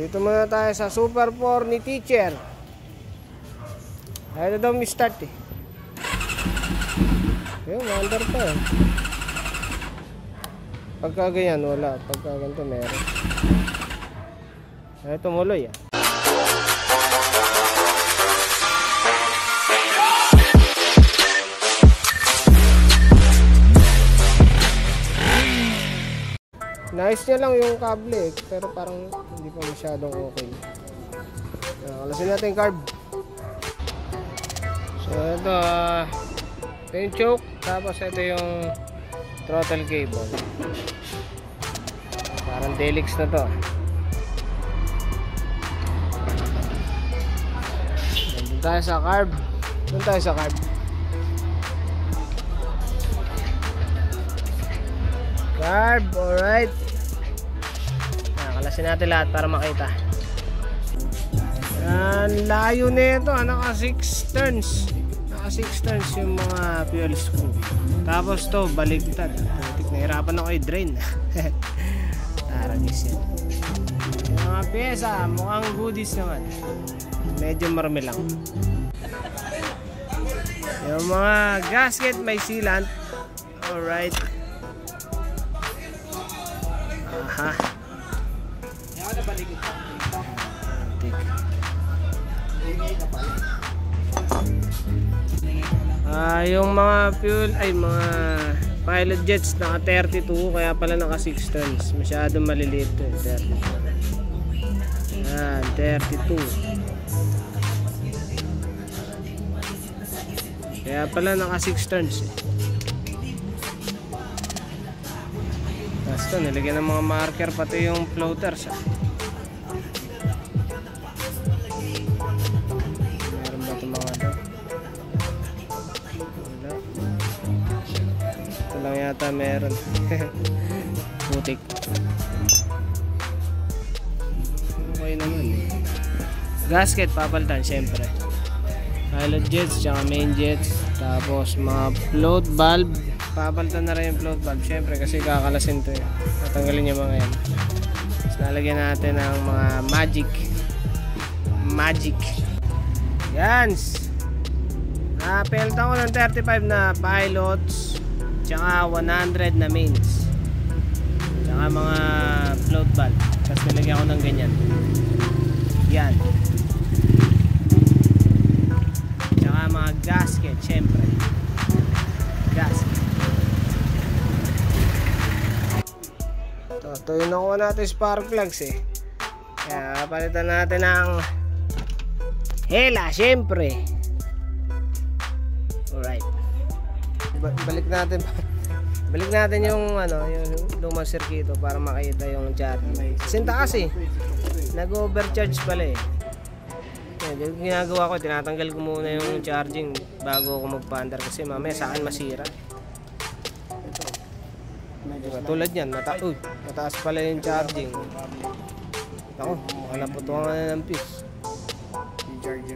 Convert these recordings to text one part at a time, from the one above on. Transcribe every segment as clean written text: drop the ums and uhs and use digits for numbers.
Dito muna tayo sa Super 4 ni Teacher. Ito daw mi-start eh. Ayun, under pa eh. Pagka ganyan wala, pagka ganito meron. Ay, tumuloy ah. Nice niya lang yung kable pero parang hindi pa masyadong okay. Kalasin natin yung carb. So ito yung choke, tapos ito yung throttle cable. Parang Delix na to. Doon tayo sa carb. Doon tayo sa carb. Carb, alright. Kalasin natin lahat para makita. Yan, layo nito, naka 6 turns. Naka 6 turns yung mga fuel screw. Tapos to, baligtad. Nahirapan ako i-drain. Taragis yan. Yung mga pyesa, mukhang goodies naman. Medyo marami lang. Yung mga gasket may sealant. Alright. Aha. Yung mga fuel ay mga pilot jets naka 32 kaya pala naka 6 tons. Masyado maliliit to, 32. Yan, 32. Kaya pala naka 6 tons eh. Tapos ito, nilagyan ng mga marker pati yung floaters ah. Meron ba itong mga ito? Wala. Ito lang yata meron. Putik. Okay naman eh. Gasket papalitan syempre. Pilot jets tsaka main jets. Tapos mga float valve. Papalitan na rin yung float valve syempre kasi kakalasin to eh. Tatanggalin yung mga yan. Tapos nalagyan natin ang mga magic yans. Napelta ko ng 35 na pilots tsaka 100 na mains tsaka mga float valve. Tapos nilagyan ko ng ganyan yan, tsaka mga gasket syempre. Gasket. Ito yung nakuha natin spark plugs eh. Kaya palitan natin ng hela syempre. Alright. Balik natin yung yung lumang sirkito para makita yung charge. Sinta kasi nag-overcharge pala eh. Yung ginagawa ko, tinatanggal ko muna yung charging bago ako magpa-under kasi mamaya sa akin masira. Tulad yan, mataas pala yung charging. Ako, naputuan na ng fuse.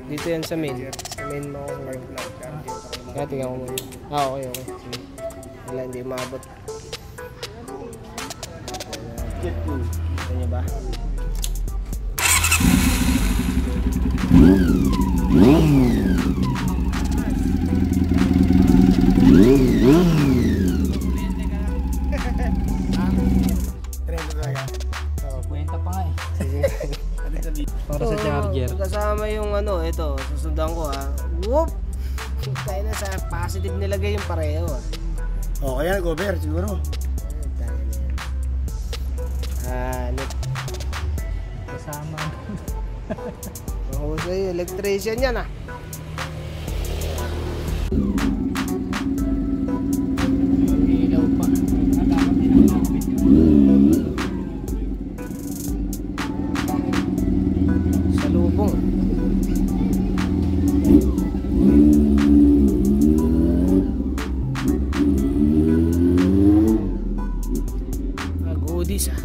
Dito yan sa main. Sa main mo ako. Kaya tingnan ko muna. Okay. Wala, hindi maabot. Ito nyo ba? Para sa charger. Kasama yung ito, susundan ko ha. Whoop! Tayo na sa positive nilagay yung pareho ha. Kaya nag-over siguro. Kasama. Mahusay, electrician yan ah. Ilaw pa. Salubong. Goodies ah.